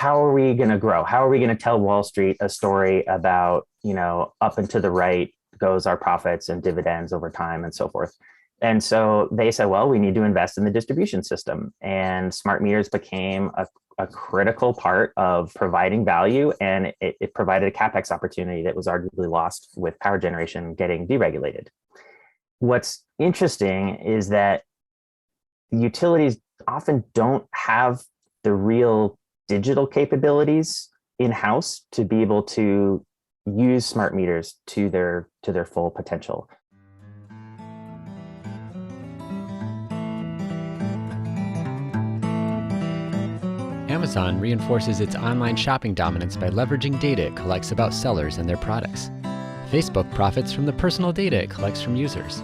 how are we going to grow? How are we going to tell Wall Street a story about, up and to the right goes our profits and dividends over time and so forth? And so they said, well, we need to invest in the distribution system. And smart meters became a critical part of providing value. And it provided a CapEx opportunity that was arguably lost with power generation getting deregulated. What's interesting is that utilities often don't have the real digital capabilities in-house to be able to use smart meters to their full potential. Amazon reinforces its online shopping dominance by leveraging data it collects about sellers and their products. Facebook profits from the personal data it collects from users.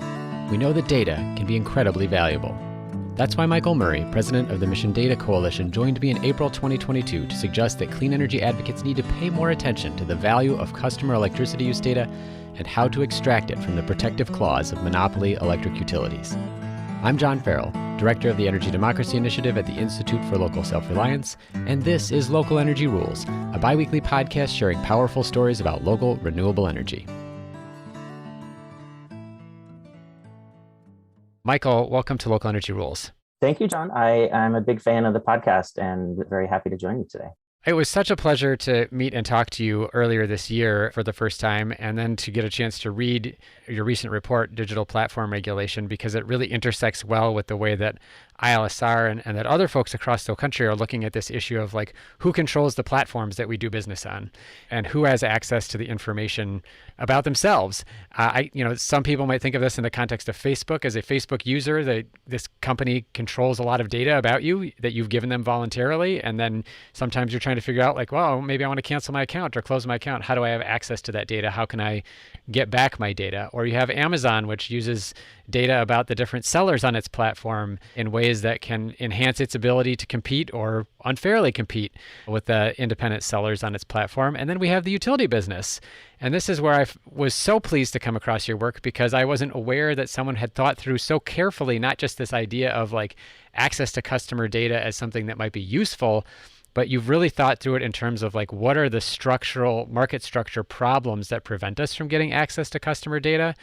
We know that data can be incredibly valuable. That's why Michael Murray, president of the Mission Data Coalition, joined me in April 2022 to suggest that clean energy advocates need to pay more attention to the value of customer electricity use data and how to extract it from the protective clause of monopoly electric utilities. I'm John Farrell, director of the Energy Democracy Initiative at the Institute for Local Self-Reliance, and this is Local Energy Rules, a bi-weekly podcast sharing powerful stories about local renewable energy. Michael, welcome to Local Energy Rules. Thank you, John. I'm a big fan of the podcast and very happy to join you today. It was such a pleasure to meet and talk to you earlier this year for the first time, and then to get a chance to read your recent report, Digital Platform Regulation, because it really intersects well with the way that ILSR and that other folks across the country are looking at this issue of like who controls the platforms that we do business on and who has access to the information about themselves. Some people might think of this in the context of Facebook. As a Facebook user, this company controls a lot of data about you that you've given them voluntarily. And then sometimes you're trying to figure out like, well, maybe I want to cancel my account or close my account. How do I have access to that data? How can I get back my data? Or you have Amazon, which uses data about the different sellers on its platform in ways that can enhance its ability to compete or unfairly compete with the independent sellers on its platform. And then we have the utility business. And this is where I was so pleased to come across your work because I wasn't aware that someone had thought through so carefully, not just this idea of like access to customer data as something that might be useful, but you've really thought through it in terms of like, what are the structural market structure problems that prevent us from getting access to customer data?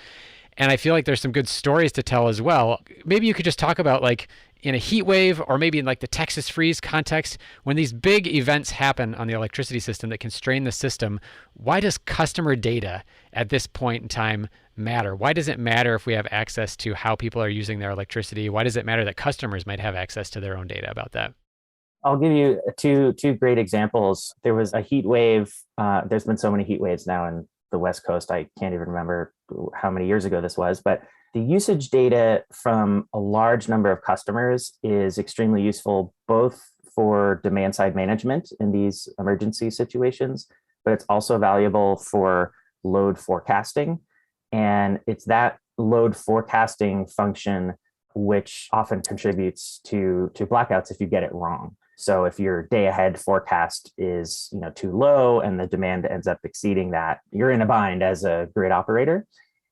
And I feel like there's some good stories to tell as well. Maybe you could just talk about like in a heat wave or maybe in like the Texas freeze context, when these big events happen on the electricity system that can strain the system, why does customer data at this point in time matter? Why does it matter if we have access to how people are using their electricity? Why does it matter that customers might have access to their own data about that? I'll give you two great examples. There was a heat wave. There's been so many heat waves now in the West Coast. I can't even remember how many years ago this was, but the usage data from a large number of customers is extremely useful, both for demand side management in these emergency situations, but it's also valuable for load forecasting. And it's that load forecasting function which often contributes to blackouts if you get it wrong. So if your day ahead forecast is too low and the demand ends up exceeding that, you're in a bind as a grid operator.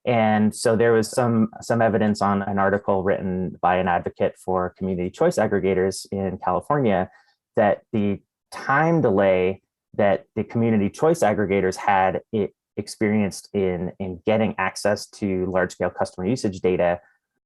And so there was some evidence on an article written by an advocate for community choice aggregators in California that the time delay that the community choice aggregators had experienced in getting access to large scale customer usage data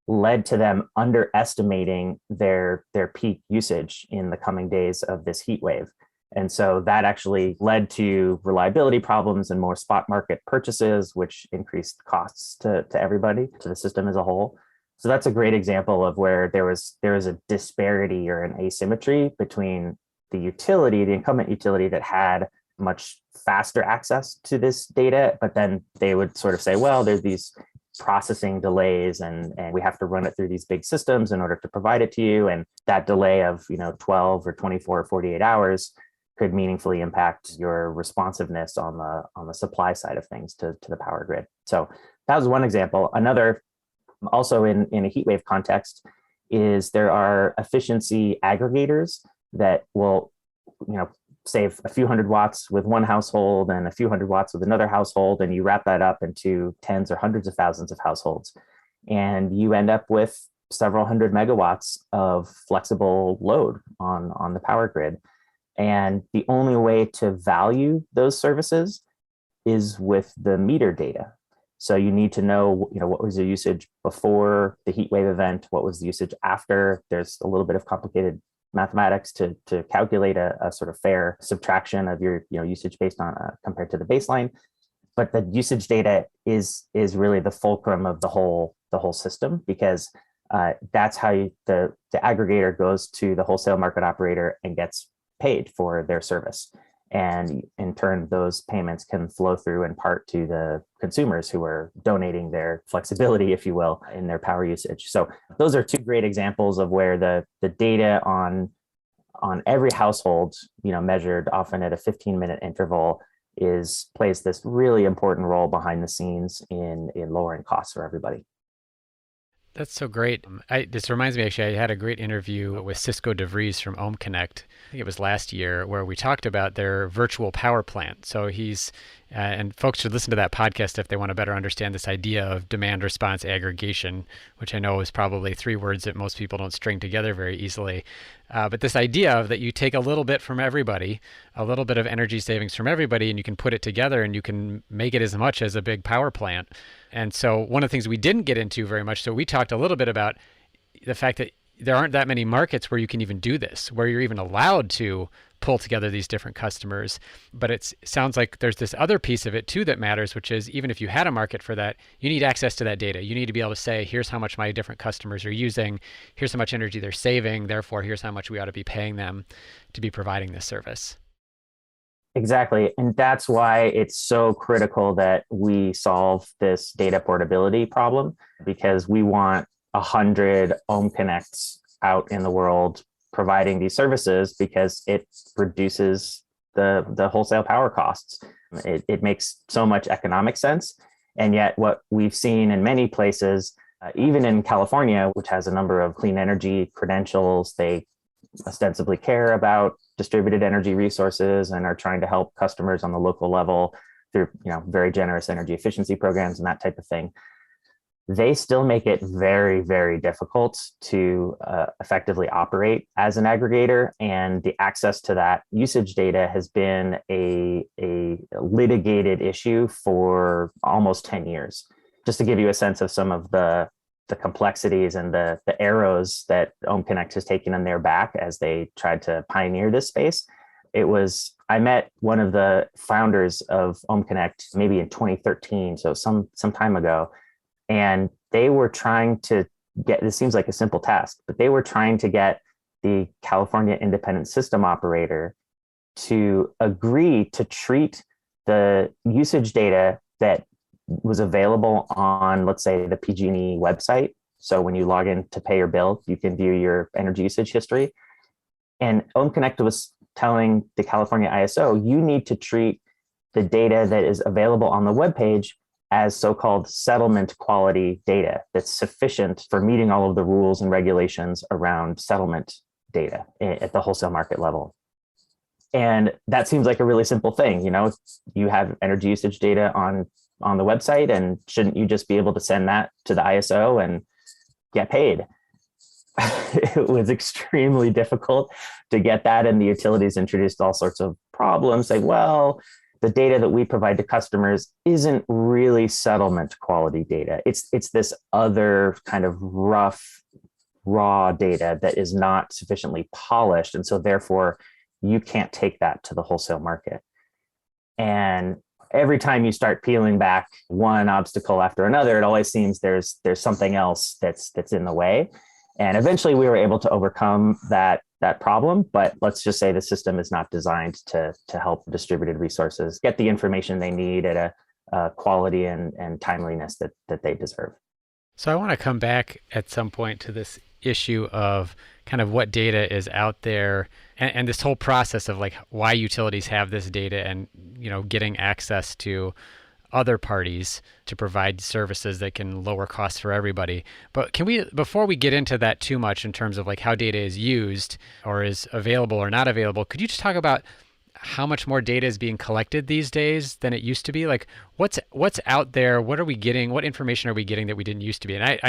led to them underestimating their peak usage in the coming days of this heat wave. And so that actually led to reliability problems and more spot market purchases, which increased costs to everybody, to the system as a whole. So that's a great example of where there was a disparity or an asymmetry between the incumbent utility that had much faster access to this data, but then they would sort of say, well, there's these processing delays and we have to run it through these big systems in order to provide it to you. And that delay of 12 or 24 or 48 hours could meaningfully impact your responsiveness on the supply side of things to the power grid. So that was one example. Another, also in a heat wave context, is there are efficiency aggregators that will save a few hundred watts with one household and a few hundred watts with another household, and you wrap that up into tens or hundreds of thousands of households. And you end up with several hundred megawatts of flexible load on the power grid. And the only way to value those services is with the meter data. So you need to know, what was the usage before the heat wave event? What was the usage after? There's a little bit of complicated mathematics to calculate a sort of fair subtraction of your usage based on compared to the baseline. But the usage data is really the fulcrum of the whole system, because that's how the aggregator goes to the wholesale market operator and gets paid for their service. And in turn, those payments can flow through in part to the consumers who are donating their flexibility, if you will, in their power usage. So those are two great examples of where the data on every household, measured often at a 15-minute interval, plays this really important role behind the scenes in lowering costs for everybody. That's so great. This reminds me, actually, I had a great interview with Cisco DeVries from Ohm Connect. I think it was last year, where we talked about their virtual power plant. So and folks should listen to that podcast if they want to better understand this idea of demand response aggregation, which I know is probably three words that most people don't string together very easily. But this idea of that you take a little bit from everybody, a little bit of energy savings from everybody, and you can put it together and you can make it as much as a big power plant. And so one of the things we didn't get into very much, so we talked a little bit about the fact that there aren't that many markets where you can even do this, where you're even allowed to pull together these different customers. But it sounds like there's this other piece of it too that matters, which is even if you had a market for that, you need access to that data. You need to be able to say, here's how much my different customers are using, here's how much energy they're saving, therefore here's how much we ought to be paying them to be providing this service. Exactly. And that's why it's so critical that we solve this data portability problem, because we want 100 Ohm Connects out in the world providing these services, because it reduces the wholesale power costs. It makes so much economic sense. And yet what we've seen in many places, even in California, which has a number of clean energy credentials, they ostensibly care about distributed energy resources and are trying to help customers on the local level through very generous energy efficiency programs and that type of thing. They still make it very, very difficult to effectively operate as an aggregator, and the access to that usage data has been a litigated issue for almost 10 years. Just to give you a sense of some of the complexities and the arrows that Ohm Connect has taken on their back as they tried to pioneer this space. I met one of the founders of Ohm Connect maybe in 2013, so some time ago, and they were trying to get, this seems like a simple task, but they were trying to get the California Independent System Operator to agree to treat the usage data that was available on, let's say, the PG&E website. So when you log in to pay your bill, you can view your energy usage history. And Ohm Connect was telling the California ISO, you need to treat the data that is available on the webpage as so-called settlement quality data that's sufficient for meeting all of the rules and regulations around settlement data at the wholesale market level. And that seems like a really simple thing. You have energy usage data on the website, and shouldn't you just be able to send that to the ISO and get paid? It was extremely difficult to get that, and the utilities introduced all sorts of problems, saying, well, the data that we provide to customers isn't really settlement quality data. It's this other kind of rough, raw data that is not sufficiently polished, and so therefore you can't take that to the wholesale market. And every time you start peeling back one obstacle after another, it always seems there's something else that's in the way. And eventually we were able to overcome that problem, but let's just say the system is not designed to help distributed resources get the information they need at a quality and timeliness that they deserve. So I want to come back at some point to this issue of kind of what data is out there and this whole process of like why utilities have this data and, getting access to other parties to provide services that can lower costs for everybody. But before we get into that too much in terms of like how data is used or is available or not available, could you just talk about how much more data is being collected these days than it used to be? Like what's out there? What are we getting? What information are we getting that we didn't used to be? And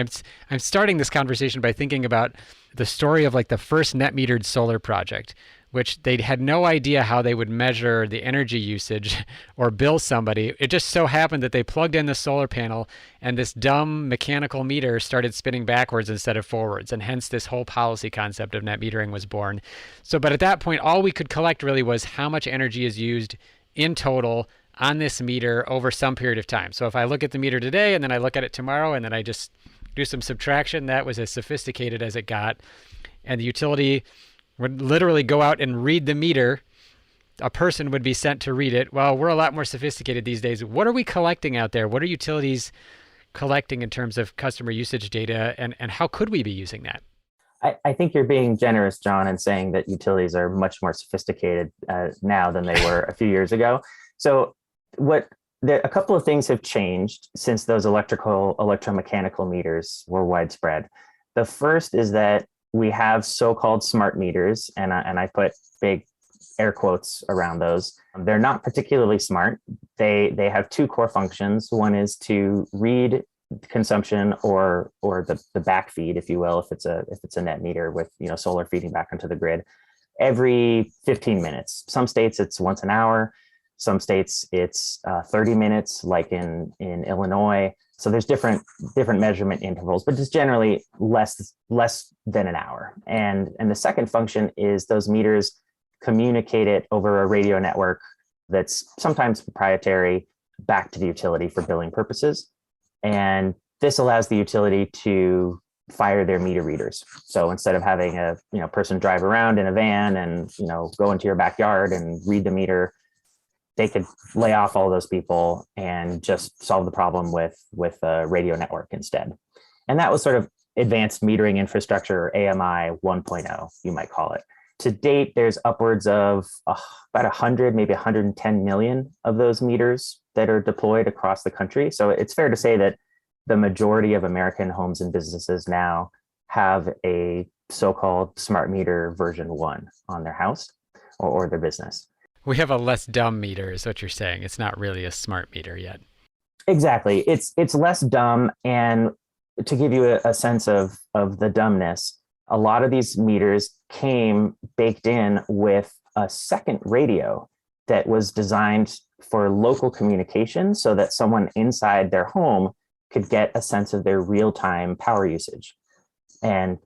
I'm starting this conversation by thinking about the story of like the first net metered solar project, which they had no idea how they would measure the energy usage or bill somebody. It just so happened that they plugged in the solar panel and this dumb mechanical meter started spinning backwards instead of forwards. And hence this whole policy concept of net metering was born. So, but at that point, all we could collect really was how much energy is used in total on this meter over some period of time. So if I look at the meter today and then I look at it tomorrow and then I just do some subtraction, that was as sophisticated as it got. And the utility would literally go out and read the meter. A person would be sent to read it. Well, we're a lot more sophisticated these days. What are we collecting out there? What are utilities collecting in terms of customer usage data, and how could we be using that? I think you're being generous, John, in saying that utilities are much more sophisticated now than they were a few years ago. So a couple of things have changed since those electromechanical meters were widespread. The first is that we have so-called smart meters, and I put big air quotes around those. They're not particularly smart. They have two core functions. One is to read consumption or the backfeed, if you will, if it's a net meter with solar feeding back into the grid every 15 minutes. Some states it's once an hour. Some states it's 30 minutes, like in Illinois. So there's different measurement intervals, but it's generally less than an hour. And the second function is those meters communicate it over a radio network that's sometimes proprietary back to the utility for billing purposes. And this allows the utility to fire their meter readers. So instead of having a person drive around in a van and go into your backyard and read the meter, they could lay off all those people and just solve the problem with a radio network instead. And that was sort of advanced metering infrastructure, or AMI 1.0, you might call it. To date, there's upwards of about 100, maybe 110 million of those meters that are deployed across the country. So it's fair to say that the majority of American homes and businesses now have a so-called smart meter version 1 on their house or their business. We have a less dumb meter, is what you're saying. It's not really a smart meter yet. Exactly. It's less dumb. And to give you a sense of the dumbness, a lot of these meters came baked in with a second radio that was designed for local communication so that someone inside their home could get a sense of their real-time power usage. And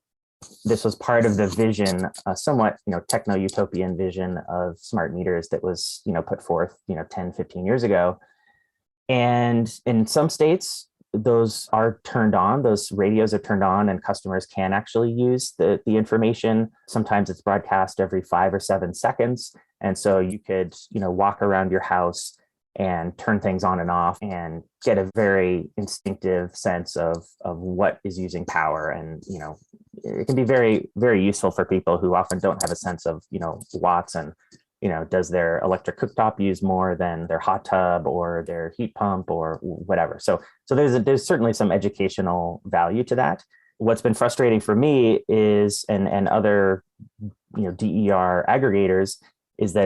this was part of the vision, somewhat, techno-utopian vision of smart meters that was, put forth, 10, 15 years ago. And in some states, those are turned on, those radios are turned on, and customers can actually use the information. Sometimes it's broadcast every 5 or 7 seconds. And so you could, walk around your house and turn things on and off and get a very instinctive sense of what is using power. And, it can be very, very useful for people who often don't have a sense of, watts and, does their electric cooktop use more than their hot tub or their heat pump or whatever. So there's certainly some educational value to that. What's been frustrating for me is, and other, DER aggregators, is that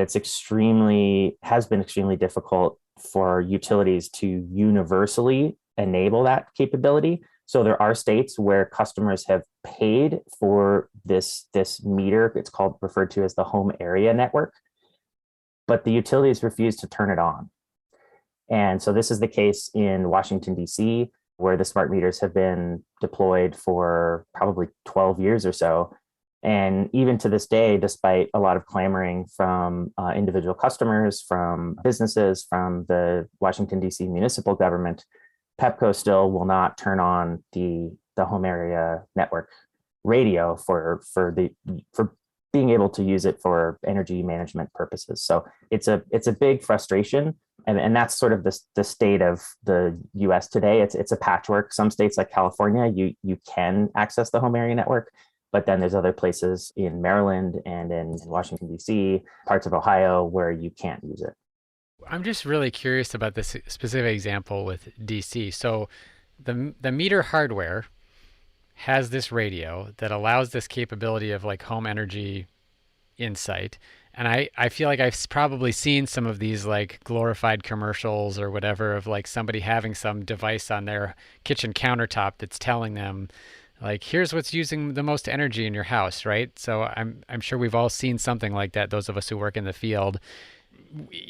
has been extremely difficult for utilities to universally enable that capability. So there are states where customers have paid for this meter. It's referred to as the home area network, but the utilities refuse to turn it on. And so this is the case in Washington, D.C., where the smart meters have been deployed for probably 12 years or so. And even to this day, despite a lot of clamoring from individual customers, from businesses, from the Washington, D.C. municipal government, Pepco still will not turn on the home area network radio for being able to use it for energy management purposes. So it's a big frustration. And that's sort of the state of the US today. It's a patchwork. Some states like California, you can access the home area network. But then there's other places in Maryland and in Washington, D.C., parts of Ohio where you can't use it. I'm just really curious about this specific example with DC. So the meter hardware has this radio that allows this capability of like home energy insight. And I feel like I've probably seen some of these like glorified commercials or whatever of like somebody having some device on their kitchen countertop that's telling them Like, here's what's using the most energy in your house, right? So I'm sure we've all seen something like that, those of us who work in the field.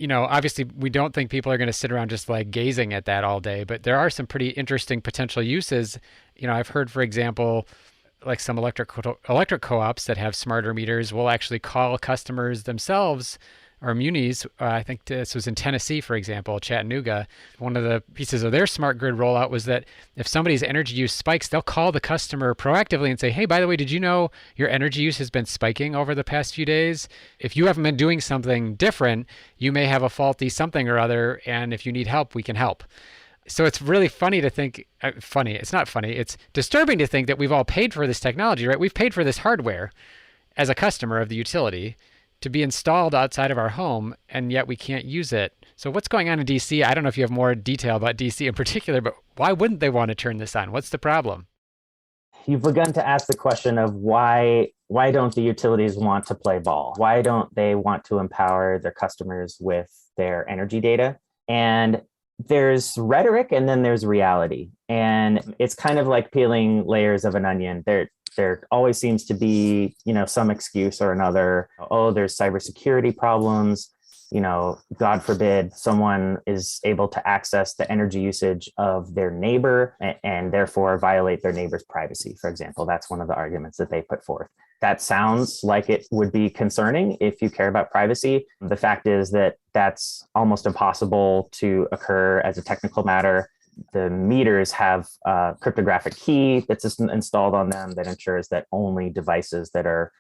Obviously we don't think people are going to sit around just like gazing at that all day, but there are some pretty interesting potential uses. I've heard, for example, like some electric co-ops that have smarter meters will actually call customers themselves, or munis. I think this was in Tennessee, for example, Chattanooga. One of the pieces of their smart grid rollout was that if somebody's energy use spikes, they'll call the customer proactively and say, hey, by the way, did you know your energy use has been spiking over the past few days? If you haven't been doing something different, you may have a faulty something or other, and if you need help, we can help. So it's really funny to think, it's not funny, it's disturbing to think that we've all paid for this technology, right? We've paid for this hardware as a customer of the utility to be installed outside of our home, and yet we can't use it. So what's going on in DC? I don't know if you have more detail about DC in particular, but why wouldn't they want to turn this on? What's the problem? You've begun to ask the question of why don't the utilities want to play ball? Why don't they want to empower their customers with their energy data? And there's rhetoric and then there's reality. And it's kind of like peeling layers of an onion. There always seems to be, some excuse or another. Oh, there's cybersecurity problems. God forbid someone is able to access the energy usage of their neighbor and therefore violate their neighbor's privacy, for example. That's one of the arguments that they put forth. That sounds like it would be concerning if you care about privacy. The fact is that that's almost impossible to occur as a technical matter. The meters have a cryptographic key that's installed on them that ensures that only devices that are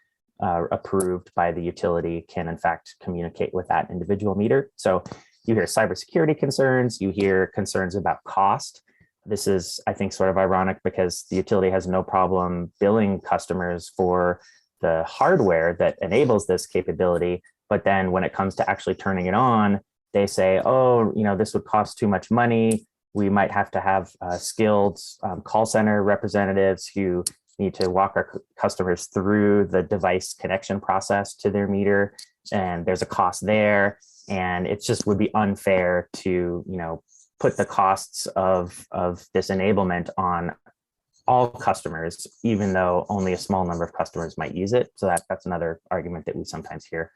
approved by the utility can, in fact, communicate with that individual meter. So you hear cybersecurity concerns, you hear concerns about cost. This is, I think, sort of ironic because the utility has no problem billing customers for the hardware that enables this capability. But then when it comes to actually turning it on, they say, oh, this would cost too much money. We might have to have skilled call center representatives who need to walk our customers through the device connection process to their meter. And there's a cost there. And it just would be unfair to, put the costs of this enablement on all customers, even though only a small number of customers might use it. So that's another argument that we sometimes hear.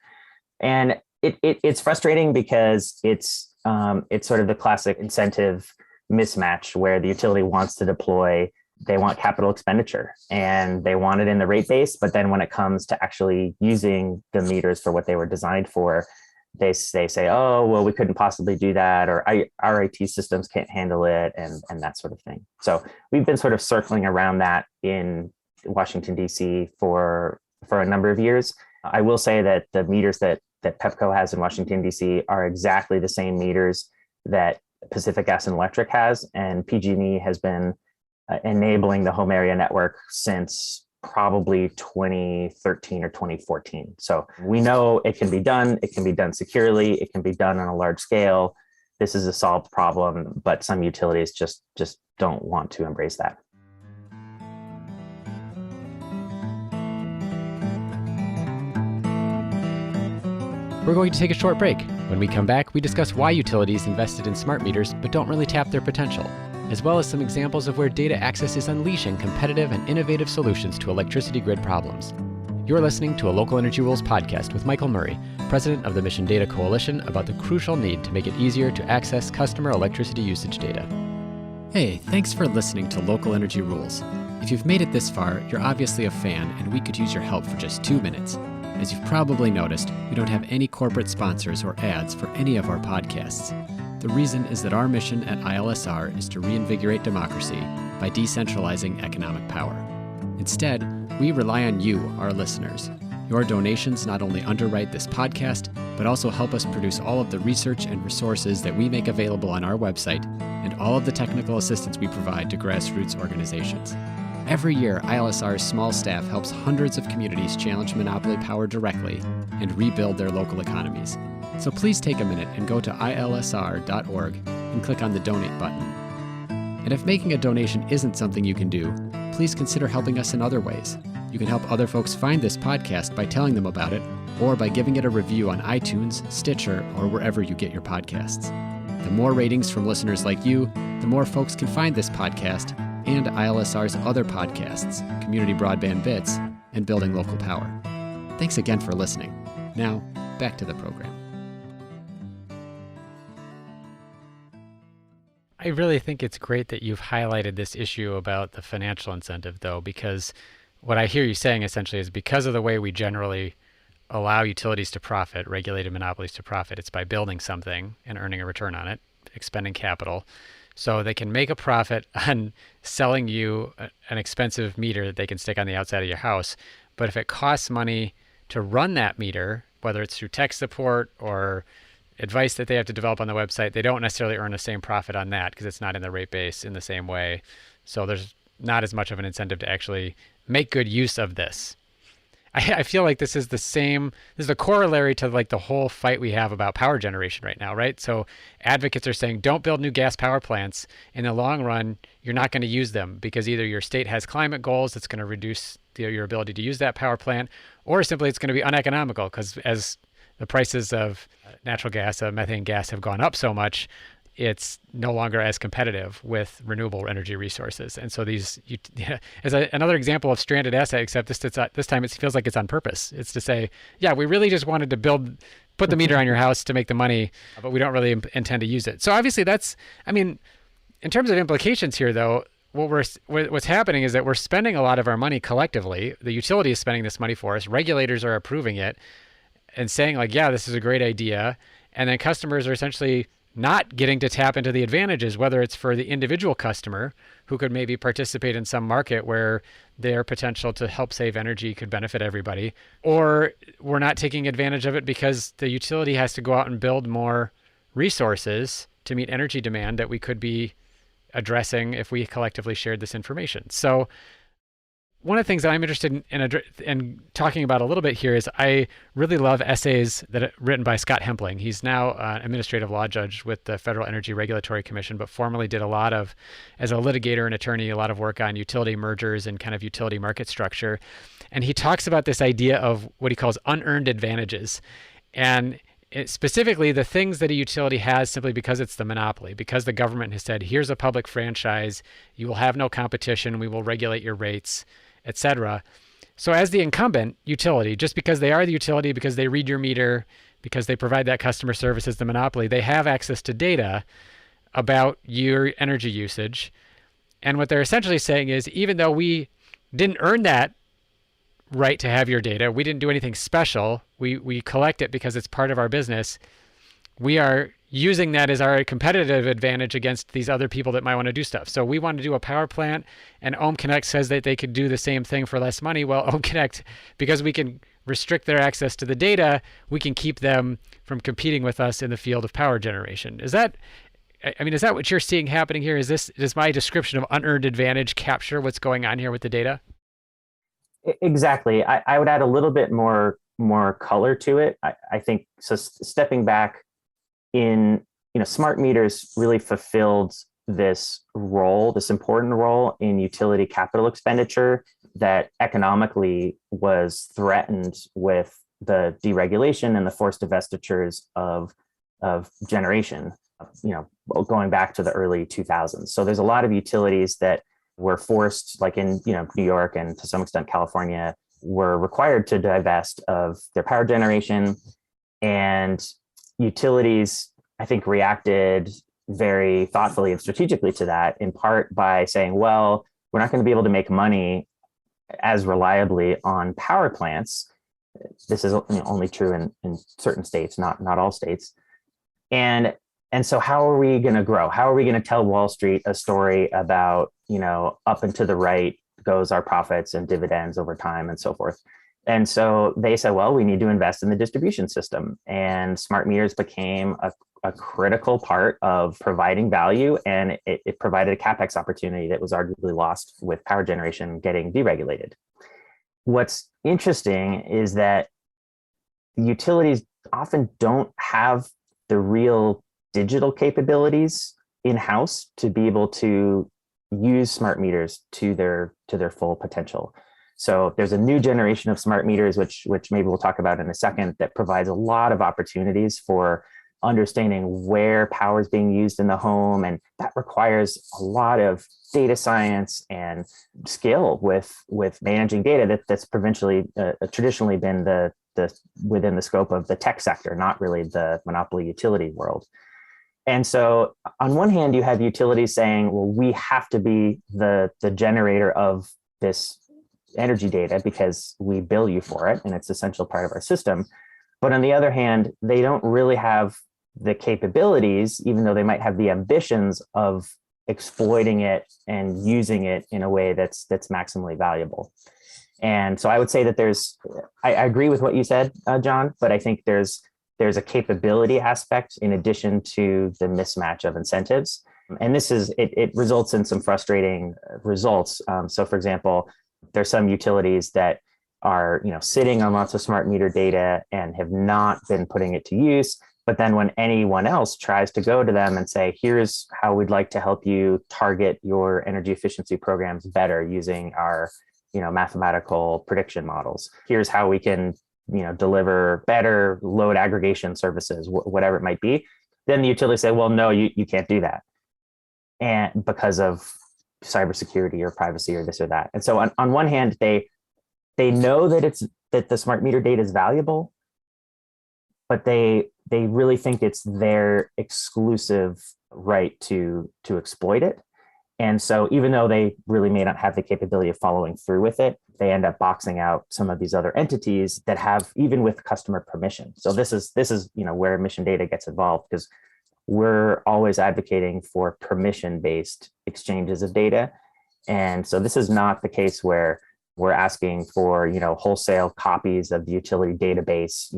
And it's frustrating because it's sort of the classic incentive mismatch where the utility wants to deploy, they want capital expenditure and they want it in the rate base. But then when it comes to actually using the meters for what they were designed for, they say, oh, well, we couldn't possibly do that, or our IT systems can't handle it, and that sort of thing. So we've been sort of circling around that in Washington, D.C. for a number of years. I will say that the meters that Pepco has in Washington, D.C. are exactly the same meters that Pacific Gas and Electric has, and PG&E has been enabling the home area network since probably 2013 or 2014. So we know it can be done. It can be done securely. It can be done on a large scale. This is a solved problem, but some utilities just don't want to embrace that. We're going to take a short break. When we come back, we discuss why utilities invested in smart meters but don't really tap their potential, as well as some examples of where data access is unleashing competitive and innovative solutions to electricity grid problems. You're listening to a Local Energy Rules podcast with Michael Murray, president of the Mission Data Coalition, about the crucial need to make it easier to access customer electricity usage data. Hey, thanks for listening to Local Energy Rules. If you've made it this far, you're obviously a fan, and we could use your help for just 2 minutes. As you've probably noticed, we don't have any corporate sponsors or ads for any of our podcasts. The reason is that our mission at ILSR is to reinvigorate democracy by decentralizing economic power. Instead, we rely on you, our listeners. Your donations not only underwrite this podcast, but also help us produce all of the research and resources that we make available on our website and all of the technical assistance we provide to grassroots organizations. Every year, ILSR's small staff helps hundreds of communities challenge monopoly power directly and rebuild their local economies. So please take a minute and go to ilsr.org and click on the donate button. And if making a donation isn't something you can do, please consider helping us in other ways. You can help other folks find this podcast by telling them about it, or by giving it a review on iTunes, Stitcher, or wherever you get your podcasts. The more ratings from listeners like you, the more folks can find this podcast, and ILSR's other podcasts, Community Broadband Bits and Building Local Power. Thanks again for listening. Now, back to the program. I really think it's great that you've highlighted this issue about the financial incentive, though, because what I hear you saying essentially is because of the way we generally allow utilities to profit, regulated monopolies to profit, it's by building something and earning a return on it, expending capital. So they can make a profit on selling you an expensive meter that they can stick on the outside of your house. But if it costs money to run that meter, whether it's through tech support or advice that they have to develop on the website, they don't necessarily earn the same profit on that because it's not in the rate base in the same way. So there's not as much of an incentive to actually make good use of this. I feel like this is the corollary to like the whole fight we have about power generation right now, right? So advocates are saying, don't build new gas power plants. In the long run, you're not going to use them because either your state has climate goals that's going to reduce your ability to use that power plant, or simply it's going to be uneconomical because as the prices of natural gas, methane gas have gone up so much, it's no longer as competitive with renewable energy resources. And so as another example of stranded asset, except this time it feels like it's on purpose. It's to say, yeah, we really just wanted to put the meter on your house to make the money, but we don't really intend to use it. So obviously in terms of implications here though, what's happening is that we're spending a lot of our money collectively. The utility is spending this money for us. Regulators are approving it and saying like, yeah, this is a great idea. And then customers are essentially not getting to tap into the advantages, whether it's for the individual customer who could maybe participate in some market where their potential to help save energy could benefit everybody, or we're not taking advantage of it because the utility has to go out and build more resources to meet energy demand that we could be addressing if we collectively shared this information. So one of the things that I'm interested in talking about a little bit here is I really love essays that are written by Scott Hempling. He's now an administrative law judge with the Federal Energy Regulatory Commission, but formerly did as a litigator and attorney, a lot of work on utility mergers and kind of utility market structure. And he talks about this idea of what he calls unearned advantages. And specifically the things that a utility has simply because it's the monopoly, because the government has said, here's a public franchise, you will have no competition, we will regulate your rates, etc. So as the incumbent utility, just because they are the utility, because they read your meter, because they provide that customer service as the monopoly, they have access to data about your energy usage. And what they're essentially saying is, even though we didn't earn that right to have your data, we didn't do anything special, we collect it because it's part of our business, we are using that as our competitive advantage against these other people that might want to do stuff. So we want to do a power plant and Ohm Connect says that they could do the same thing for less money. Well, Ohm Connect, because we can restrict their access to the data, we can keep them from competing with us in the field of power generation. Is that what you're seeing happening here? Does my description of unearned advantage capture what's going on here with the data? Exactly. I would add a little bit more color to it. I think so. Stepping back, smart meters really fulfilled this important role in utility capital expenditure that economically was threatened with the deregulation and the forced divestitures of generation, going back to the early 2000s. So there's a lot of utilities that were forced, like in New York and to some extent California, were required to divest of their power generation. And utilities, I think, reacted very thoughtfully and strategically to that, in part by saying, well, we're not going to be able to make money as reliably on power plants. This is only true in certain states, not all states. And so how are we going to grow? How are we going to tell Wall Street a story about, up and to the right goes our profits and dividends over time and so forth? And so they said, well, we need to invest in the distribution system. And smart meters became a critical part of providing value. And it provided a CapEx opportunity that was arguably lost with power generation getting deregulated. What's interesting is that utilities often don't have the real digital capabilities in-house to be able to use smart meters to their full potential. So there's a new generation of smart meters, which maybe we'll talk about in a second, that provides a lot of opportunities for understanding where power is being used in the home. And that requires a lot of data science and skill with managing data that's provincially traditionally been the within the scope of the tech sector, not really the monopoly utility world. And so on one hand, you have utilities saying, well, we have to be the generator of this energy data because we bill you for it and it's an essential part of our system. But on the other hand, they don't really have the capabilities, even though they might have the ambitions of exploiting it and using it in a way that's maximally valuable. And so I would say that I agree with what you said, John, but I think there's a capability aspect in addition to the mismatch of incentives. And it results in some frustrating results. So for example, there's some utilities that are sitting on lots of smart meter data and have not been putting it to use. But then when anyone else tries to go to them and say, here's how we'd like to help you target your energy efficiency programs better using our mathematical prediction models. Here's how we can deliver better load aggregation services, whatever it might be. Then the utility say, well, no, you can't do that. And because of cybersecurity or privacy or this or that. And so on one hand, they know that the smart meter data is valuable, but they really think it's their exclusive right to exploit it. And so even though they really may not have the capability of following through with it, they end up boxing out some of these other entities that have, even with customer permission. So this is where emission data gets involved, because we're always advocating for permission-based exchanges of data. And so this is not the case where we're asking for, wholesale copies of the utility database,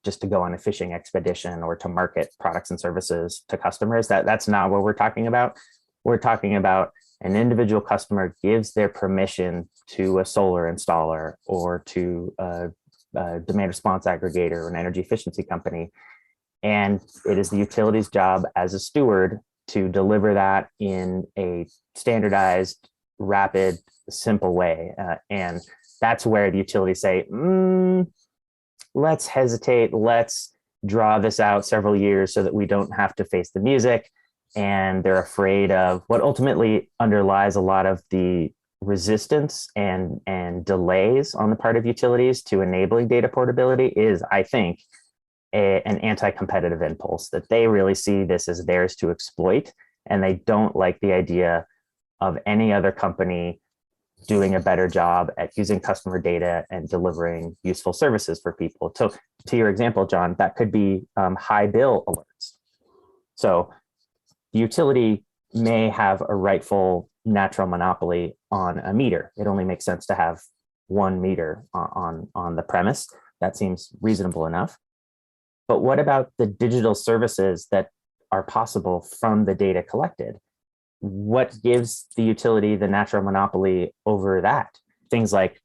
just to go on a fishing expedition or to market products and services to customers. That's not what we're talking about. We're talking about an individual customer gives their permission to a solar installer or to a demand response aggregator or an energy efficiency company. And it is the utility's job as a steward to deliver that in a standardized, rapid, simple way. And that's where the utilities say, let's hesitate. Let's draw this out several years so that we don't have to face the music. And they're afraid of what ultimately underlies a lot of the resistance and delays on the part of utilities to enabling data portability is, I think, an anti-competitive impulse, that they really see this as theirs to exploit. And they don't like the idea of any other company doing a better job at using customer data and delivering useful services for people. So to your example, John, that could be high bill alerts. So the utility may have a rightful natural monopoly on a meter. It only makes sense to have one meter on the premise. That seems reasonable enough. But what about the digital services that are possible from the data collected? What gives the utility the natural monopoly over that? Things like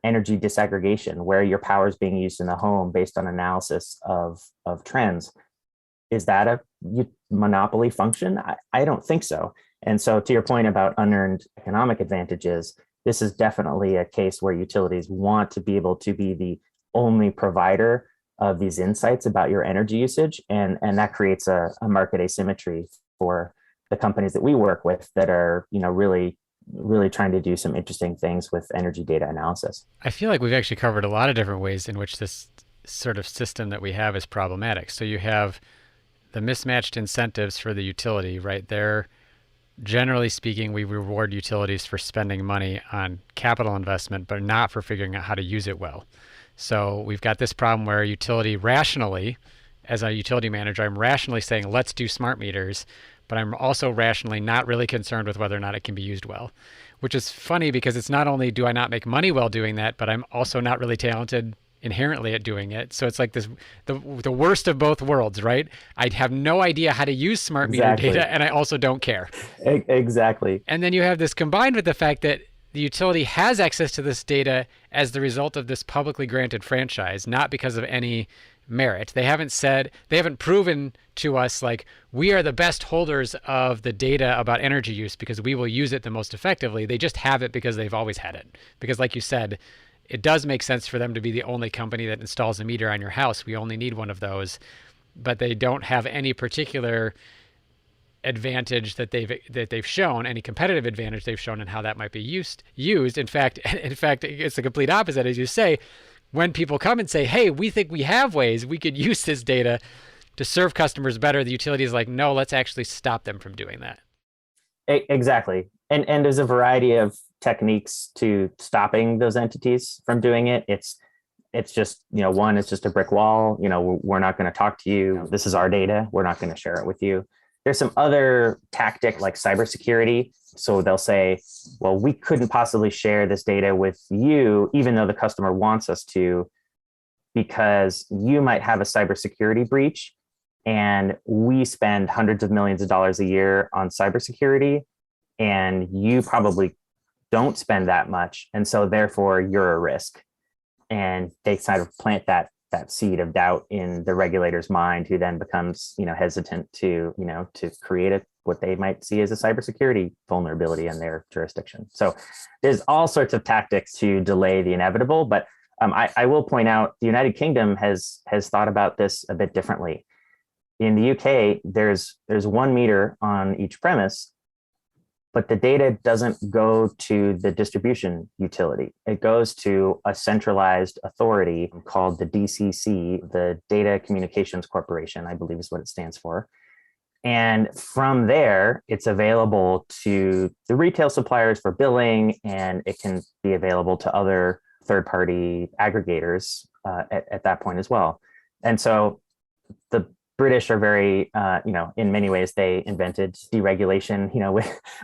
energy disaggregation, where your power is being used in the home based on analysis of trends. Is that a monopoly function? I don't think so. And so to your point about unearned economic advantages, this is definitely a case where utilities want to be able to be the only provider of these insights about your energy usage. And that creates a market asymmetry for the companies that we work with that are, really trying to do some interesting things with energy data analysis. I feel like we've actually covered a lot of different ways in which this sort of system that we have is problematic. So you have the mismatched incentives for the utility, right? There, generally speaking, we reward utilities for spending money on capital investment, but not for figuring out how to use it well. So we've got this problem where a utility rationally, as a utility manager, I'm rationally saying, let's do smart meters, but I'm also rationally not really concerned with whether or not it can be used well, which is funny because it's not only do I not make money while doing that, but I'm also not really talented inherently at doing it. So it's like this, the worst of both worlds, right? I have no idea how to use smart meter data, and I also don't care. Exactly. And then you have this combined with the fact that the utility has access to this data as the result of this publicly granted franchise, not because of any merit. They haven't proven to us like we are the best holders of the data about energy use because we will use it the most effectively. They just have it because they've always had it. Because like you said, it does make sense for them to be the only company that installs a meter on your house. We only need one of those. but they don't have any particular advantage that they've shown, any competitive advantage they've shown, and how that might be used. In fact, it's the complete opposite, as you say. When people come and say, "Hey, we think we have ways we could use this data to serve customers better," the utility is like, "No, let's actually stop them from doing that." Exactly. And there's a variety of techniques to stopping those entities from doing it. It's just, one, it's just a brick wall. We're not going to talk to you. This is our data. We're not going to share it with you. There's some other tactic like cybersecurity. So they'll say, well, we couldn't possibly share this data with you, even though the customer wants us to, because you might have a cybersecurity breach. And we spend hundreds of millions of dollars a year on cybersecurity, and you probably don't spend that much. And so therefore you're a risk. And they kind of plant that seed of doubt in the regulator's mind, who then becomes, hesitant to create what they might see as a cybersecurity vulnerability in their jurisdiction. So there's all sorts of tactics to delay the inevitable. But I will point out the United Kingdom has thought about this a bit differently. In the UK, there's 1 meter on each premise, but the data doesn't go to the distribution utility. It goes to a centralized authority called the DCC, the Data Communications Corporation, I believe is what it stands for. And from there, it's available to the retail suppliers for billing, and it can be available to other third-party aggregators at that point as well. And so the British are very, in many ways, they invented deregulation,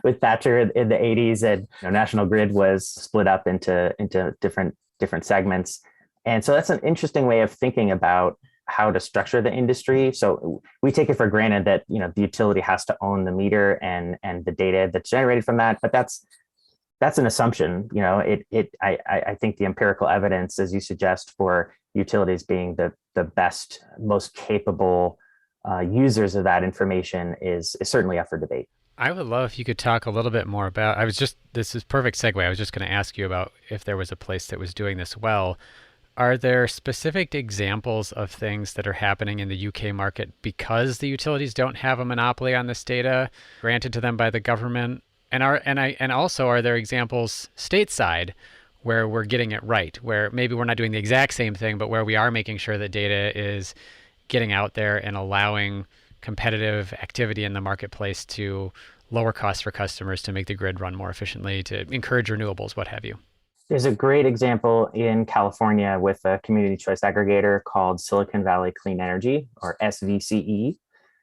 with Thatcher in the 80s, and National Grid was split up into different segments. And so that's an interesting way of thinking about how to structure the industry. So we take it for granted that, the utility has to own the meter and the data that's generated from that. But that's an assumption. I think the empirical evidence, as you suggest, for utilities being the best, most capable users of that information is certainly up for debate. I would love if you could talk a little bit more about, this is perfect segue. I was just going to ask you about if there was a place that was doing this well. Are there specific examples of things that are happening in the UK market because the utilities don't have a monopoly on this data granted to them by the government? And also, are there examples stateside where we're getting it right, where maybe we're not doing the exact same thing, but where we are making sure that data is getting out there and allowing competitive activity in the marketplace to lower costs for customers, to make the grid run more efficiently, to encourage renewables, what have you? There's a great example in California with a community choice aggregator called Silicon Valley Clean Energy, or SVCE.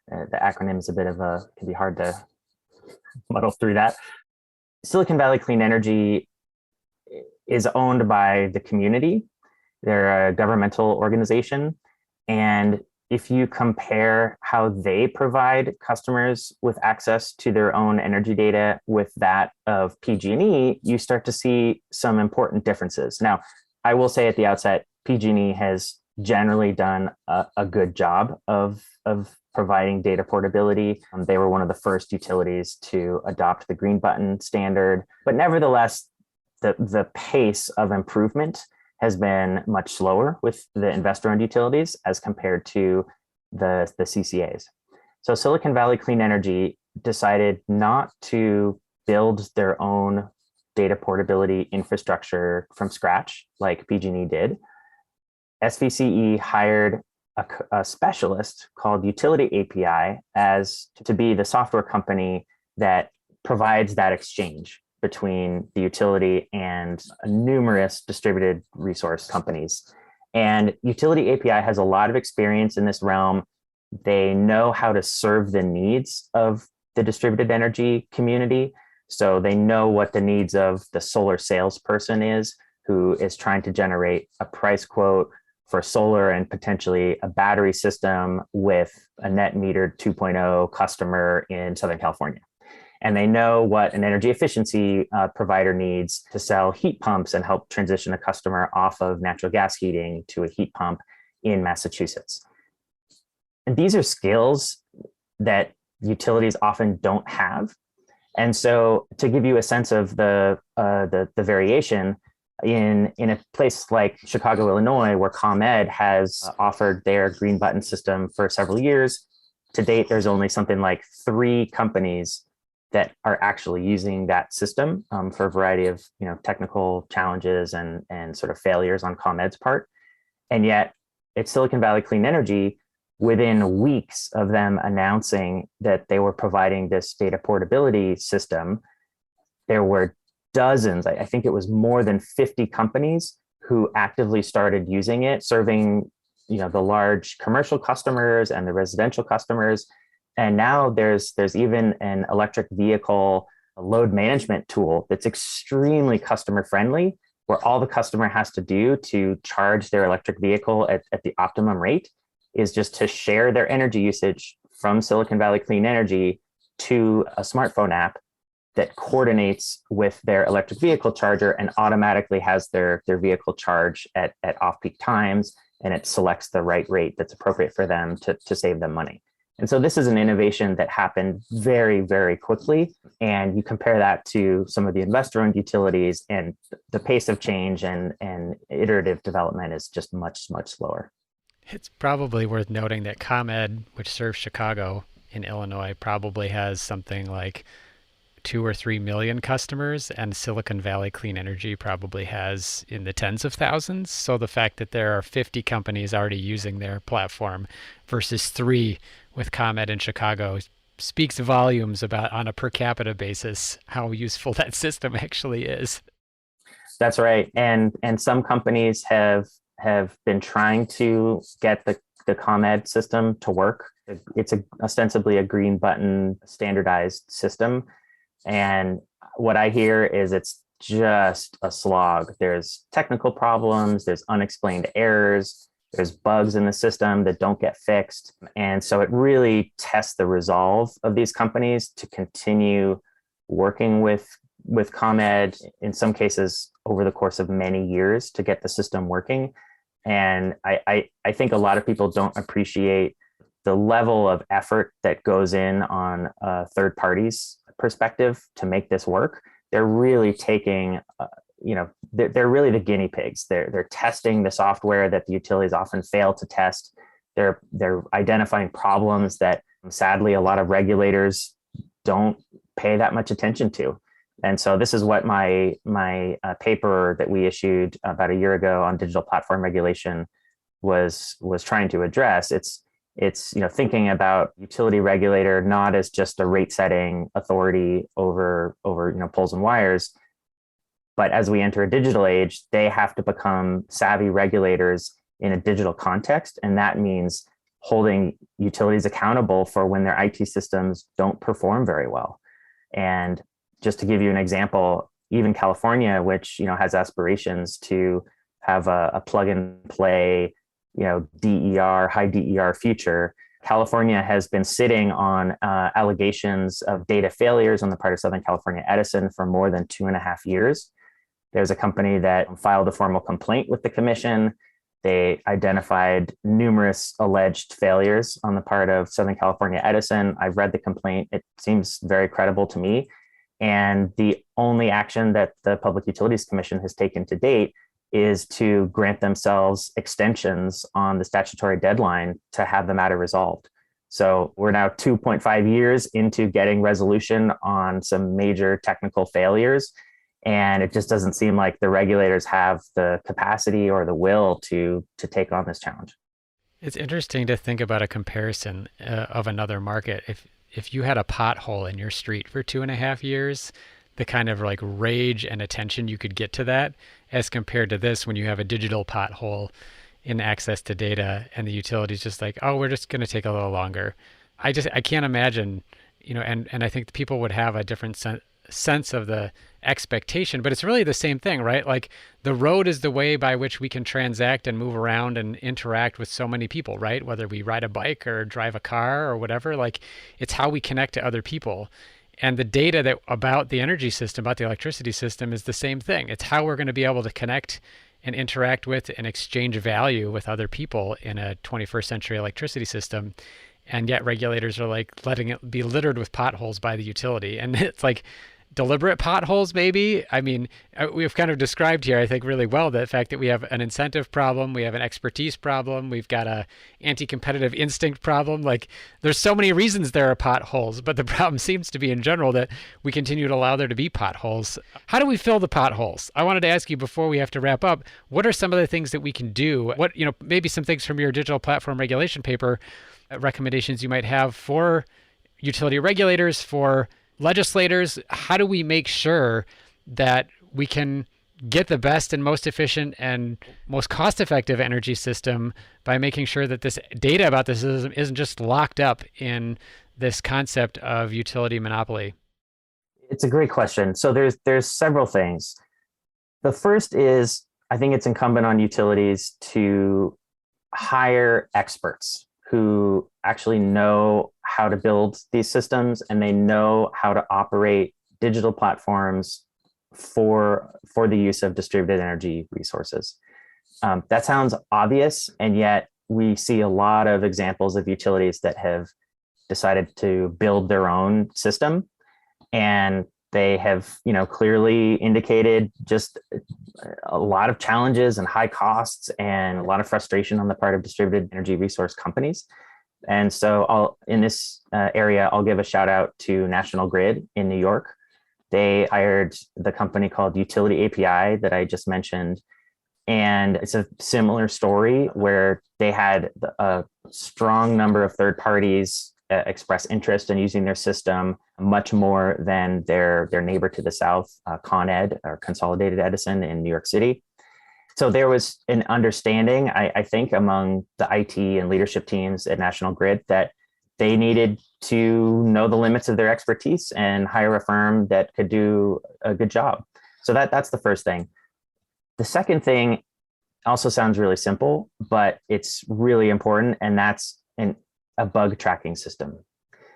The acronym is can be hard to muddle through that. Silicon Valley Clean Energy is owned by the community. They're a governmental organization. And if you compare how they provide customers with access to their own energy data with that of PG&E, you start to see some important differences. Now, I will say at the outset, PG&E has generally done a good job of providing data portability. They were one of the first utilities to adopt the green button standard, but nevertheless, the pace of improvement has been much slower with the investor-owned utilities as compared to the CCAs. So Silicon Valley Clean Energy decided not to build their own data portability infrastructure from scratch like PG&E did. SVCE hired a specialist called Utility API to be the software company that provides that exchange between the utility and numerous distributed resource companies. And Utility API has a lot of experience in this realm. They know how to serve the needs of the distributed energy community. So they know what the needs of the solar salesperson is, who is trying to generate a price quote for solar and potentially a battery system with a net metered 2.0 customer in Southern California. And they know what an energy efficiency provider needs to sell heat pumps and help transition a customer off of natural gas heating to a heat pump in Massachusetts. And these are skills that utilities often don't have. And so to give you a sense of the variation, In a place like Chicago, Illinois, where ComEd has offered their green button system for several years, to date, there's only something like 3 companies that are actually using that system for a variety of technical challenges and sort of failures on ComEd's part. And yet, at Silicon Valley Clean Energy, within weeks of them announcing that they were providing this data portability system, there were dozens, I think it was more than 50 companies who actively started using it, serving the large commercial customers and the residential customers. And now there's even an electric vehicle load management tool that's extremely customer friendly, where all the customer has to do to charge their electric vehicle at the optimum rate is just to share their energy usage from Silicon Valley Clean Energy to a smartphone app that coordinates with their electric vehicle charger and automatically has their vehicle charge at off-peak times, and it selects the right rate that's appropriate for them to save them money. And so this is an innovation that happened very, very quickly. And you compare that to some of the investor-owned utilities, and the pace of change and iterative development is just much, much slower. It's probably worth noting that ComEd, which serves Chicago in Illinois, probably has something like 2 or 3 million customers, and Silicon Valley Clean Energy probably has in the tens of thousands. So the fact that there are 50 companies already using their platform versus 3 with ComEd in Chicago speaks volumes about, on a per capita basis, how useful that system actually is. That's right. And some companies have been trying to get the ComEd system to work. It's ostensibly a green button standardized system. And what I hear is it's just a slog. There's technical problems, there's unexplained errors, there's bugs in the system that don't get fixed. And so it really tests the resolve of these companies to continue working with ComEd, in some cases over the course of many years, to get the system working. And I think a lot of people don't appreciate the level of effort that goes in on third parties' perspective to make this work. They're really taking, they're really the guinea pigs. They're testing the software that the utilities often fail to test. They're identifying problems that sadly a lot of regulators don't pay that much attention to. And so this is what my paper that we issued about a year ago on digital platform regulation was trying to address. It's thinking about utility regulator not as just a rate setting authority over poles and wires, but as we enter a digital age, they have to become savvy regulators in a digital context, and that means holding utilities accountable for when their IT systems don't perform very well. And just to give you an example, even California, which has aspirations to have a plug and play DER, high DER future, California has been sitting on allegations of data failures on the part of Southern California Edison for more than 2.5 years. There's a company that filed a formal complaint with the commission. They identified numerous alleged failures on the part of Southern California Edison. I've read the complaint. It seems very credible to me. And the only action that the Public Utilities Commission has taken to date is to grant themselves extensions on the statutory deadline to have the matter resolved. So we're now 2.5 years into getting resolution on some major technical failures, and it just doesn't seem like the regulators have the capacity or the will to take on this challenge. It's interesting to think about a comparison of another market. If you had a pothole in your street for 2.5 years, the kind of like rage and attention you could get to that, as compared to this when you have a digital pothole in access to data and the utility's just like, oh, we're just going to take a little longer. I can't imagine, and I think people would have a different sense of the expectation, but it's really the same thing, right? Like the road is the way by which we can transact and move around and interact with so many people, right? Whether we ride a bike or drive a car or whatever, like it's how we connect to other people. And the data about the energy system, about the electricity system is the same thing. It's how we're going to be able to connect and interact with and exchange value with other people in a 21st century electricity system. And yet regulators are like letting it be littered with potholes by the utility. And it's like, deliberate potholes, maybe. I mean, we've kind of described here, I think, really well the fact that we have an incentive problem, we have an expertise problem, we've got a anti-competitive instinct problem. Like, there's so many reasons there are potholes, but the problem seems to be in general that we continue to allow there to be potholes. How do we fill the potholes? I wanted to ask you before we have to wrap up, what are some of the things that we can do? What, maybe some things from your digital platform regulation paper, recommendations you might have for utility regulators, for legislators. How do we make sure that we can get the best and most efficient and most cost-effective energy system by making sure that this data about the system isn't just locked up in this concept of utility monopoly? It's a great question. So there's several things. The first is, I think it's incumbent on utilities to hire experts who actually know how to build these systems, and they know how to operate digital platforms for the use of distributed energy resources. That sounds obvious, and yet we see a lot of examples of utilities that have decided to build their own system, and they have, clearly indicated just a lot of challenges and high costs and a lot of frustration on the part of distributed energy resource companies. And so in this area, I'll give a shout out to National Grid in New York. They hired the company called Utility API that I just mentioned. And it's a similar story where they had a strong number of third parties express interest in using their system, much more than their neighbor to the south, Con Ed, or Consolidated Edison in New York City. So there was an understanding, I think, among the IT and leadership teams at National Grid that they needed to know the limits of their expertise and hire a firm that could do a good job. So that's the first thing. The second thing also sounds really simple, but it's really important, and that's a bug tracking system.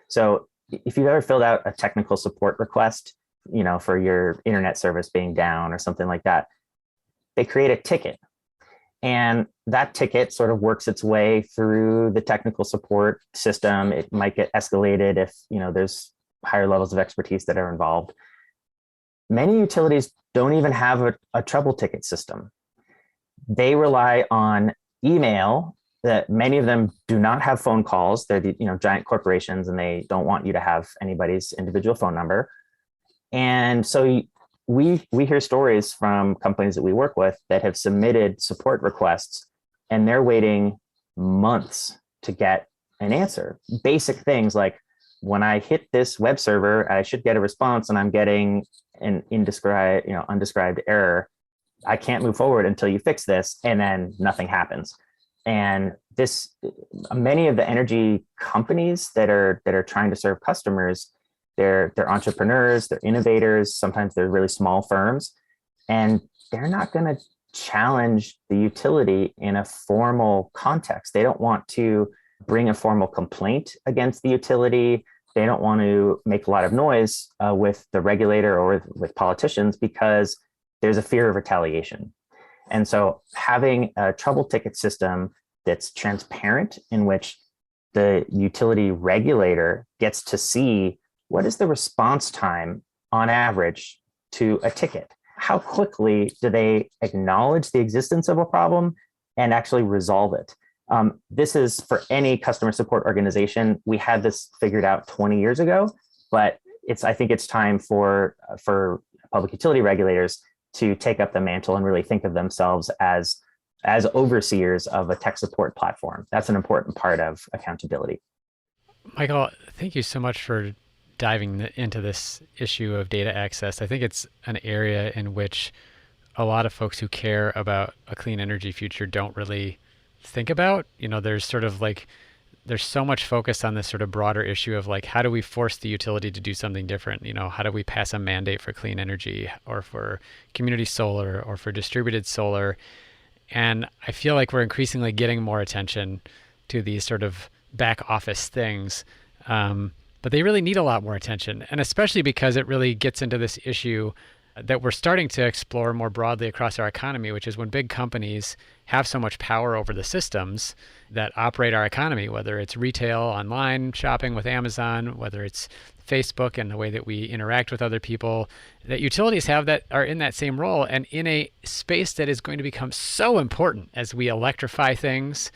So if you've ever filled out a technical support request, for your internet service being down or something like that, they create a ticket. And that ticket sort of works its way through the technical support system. It might get escalated if, there's higher levels of expertise that are involved. Many utilities don't even have a trouble ticket system. They rely on email. That many of them do not have phone calls. They're giant corporations, and they don't want you to have anybody's individual phone number. And so we hear stories from companies that we work with that have submitted support requests, and they're waiting months to get an answer. Basic things like, when I hit this web server, I should get a response, and I'm getting an undescribed error. I can't move forward until you fix this, and then nothing happens. And many of the energy companies that are trying to serve customers, they're entrepreneurs, they're innovators. Sometimes they're really small firms, and they're not going to challenge the utility in a formal context. They don't want to bring a formal complaint against the utility. They don't want to make a lot of noise with the regulator or with politicians because there's a fear of retaliation. And so having a trouble ticket system that's transparent, in which the utility regulator gets to see what is the response time on average to a ticket. How quickly do they acknowledge the existence of a problem and actually resolve it? This is for any customer support organization. We had this figured out 20 years ago, but I think it's time for public utility regulators to take up the mantle and really think of themselves as overseers of a tech support platform. That's an important part of accountability. Michael, thank you so much for diving into this issue of data access. I think it's an area in which a lot of folks who care about a clean energy future don't really think about. There's sort of there's so much focus on this sort of broader issue of how do we force the utility to do something different? How do we pass a mandate for clean energy, or for community solar, or for distributed solar? And I feel like we're increasingly getting more attention to these sort of back office things, but they really need a lot more attention. And especially because it really gets into this issue that we're starting to explore more broadly across our economy, which is when big companies have so much power over the systems that operate our economy, whether it's retail, online shopping with Amazon, whether it's Facebook and the way that we interact with other people, that utilities have that are in that same role and in a space that is going to become so important as we electrify things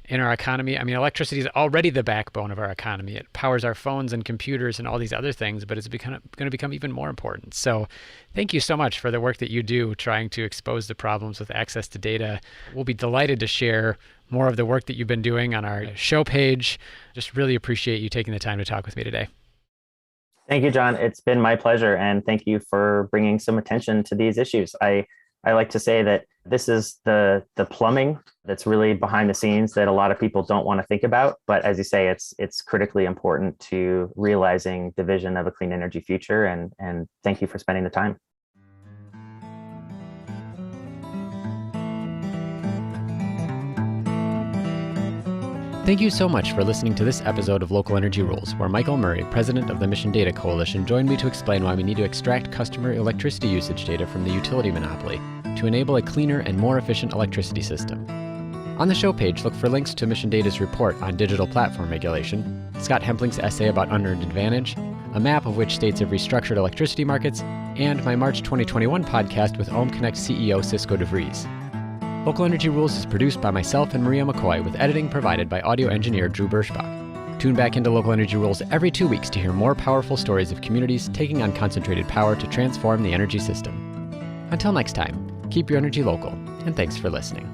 in our economy. I mean, electricity is already the backbone of our economy. It powers our phones and computers and all these other things, but it's going to become even more important. So thank you so much for the work that you do trying to expose the problems with access to data. We'll be delighted to share more of the work that you've been doing on our show page. Just really appreciate you taking the time to talk with me today. Thank you, John. It's been my pleasure. And thank you for bringing some attention to these issues. I like to say that this is the plumbing that's really behind the scenes that a lot of people don't want to think about. But as you say, it's critically important to realizing the vision of a clean energy future. And thank you for spending the time. Thank you so much for listening to this episode of Local Energy Rules, where Michael Murray, president of the Mission Data Coalition, joined me to explain why we need to extract customer electricity usage data from the utility monopoly to enable a cleaner and more efficient electricity system. On the show page, look for links to Mission Data's report on digital platform regulation, Scott Hempling's essay about unearned advantage, a map of which states have restructured electricity markets, and my March 2021 podcast with Ohm Connect CEO Cisco DeVries. Local Energy Rules is produced by myself and Maria McCoy, with editing provided by audio engineer Drew Birschbach. Tune back into Local Energy Rules every 2 weeks to hear more powerful stories of communities taking on concentrated power to transform the energy system. Until next time, keep your energy local, and thanks for listening.